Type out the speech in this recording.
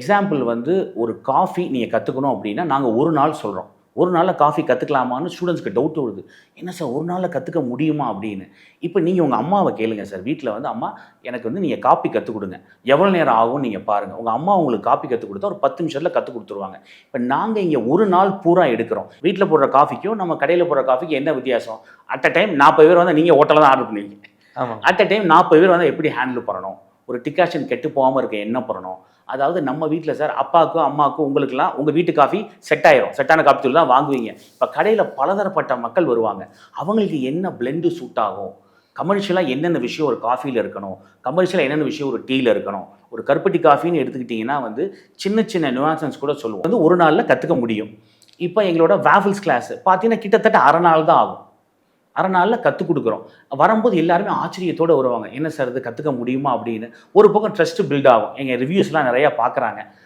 Example வந்து ஒரு coffee நீங்கள் கற்றுக்கணும் அப்படின்னா நாங்கள் ஒரு நாள் சொல்கிறோம். ஒரு நாளில் காஃபி கற்றுக்கலாமான்னு ஸ்டூடெண்ட்ஸ்க்கு டவுட் வருது. என்ன சார் ஒரு நாளில் கற்றுக்க முடியுமா அப்படின்னு. இப்போ நீங்கள் உங்கள் அம்மாவை கேளுங்க சார். வீட்டில் வந்து அம்மா எனக்கு வந்து நீங்கள் காப்பி கற்றுக் கொடுங்க. எவ்வளோ நேரம் ஆகும்னு நீங்கள் பாருங்கள். உங்கள் அம்மா உங்களுக்கு காப்பி கற்றுக் கொடுத்தா ஒரு 10 நிமிஷத்தில் கற்றுக் கொடுத்துருவாங்க. இப்போ நாங்கள் இங்கே ஒரு நாள் பூரா எடுக்கிறோம். வீட்டில் போடுற காஃபிக்கும் நம்ம கடையில் போடுற காஃபிக்கும் என்ன வித்தியாசம்? அட் அ டைம் 40 பேர் வந்து நீங்கள் ஹோட்டலில் தான் ஆர்டர் பண்ணுவீங்க. ஆமாம். அட் அ டைம் 40 பேர் வந்து எப்படி ஹேண்டில் பண்ணணும், ஒரு டிகாஷன் கெட்டு போகாமல் இருக்க என்ன பண்ணணும். அதாவது நம்ம வீட்டில் சார் அப்பாவுக்கும் அம்மாவுக்கும் உங்களுக்குலாம் உங்கள் வீட்டு காஃபி செட் ஆயிரும். செட்டான காஃபி தூள் தான் வாங்குவீங்க. இப்போ கடையில் பலதரப்பட்ட மக்கள் வருவாங்க. அவங்களுக்கு என்ன பிளெண்டு சூட் ஆகும், கமர்ஷியலாக என்னென்ன விஷயம் ஒரு காஃபியில் இருக்கணும், கமர்ஷியலாக என்னென்ன விஷயம் ஒரு டீயில் இருக்கணும். ஒரு கருப்பட்டி காஃபின்னு எடுத்துக்கிட்டிங்கன்னா வந்து சின்ன சின்ன நியூஆன்சஸ் கூட சொல்லுவோம். வந்து ஒரு நாளில் கற்றுக்க முடியும். இப்போ எங்களோட வாஃபிள்ஸ் கிளாஸ் பார்த்தீங்கன்னா கிட்டத்தட்ட அரை நாள் தான் ஆகும். அரை நாளில் கற்றுக் கொடுக்குறோம். வரும்போது எல்லாருமே ஆச்சரியத்தோடு வருவாங்க. என்ன சார் இது கற்றுக்க முடியுமா அப்படின்னு. ஒரு பக்கம் ட்ரஸ்ட்டு பில்ட் ஆகும். எங்கள் ரிவ்யூஸ்லாம் நிறையா பார்க்குறாங்க.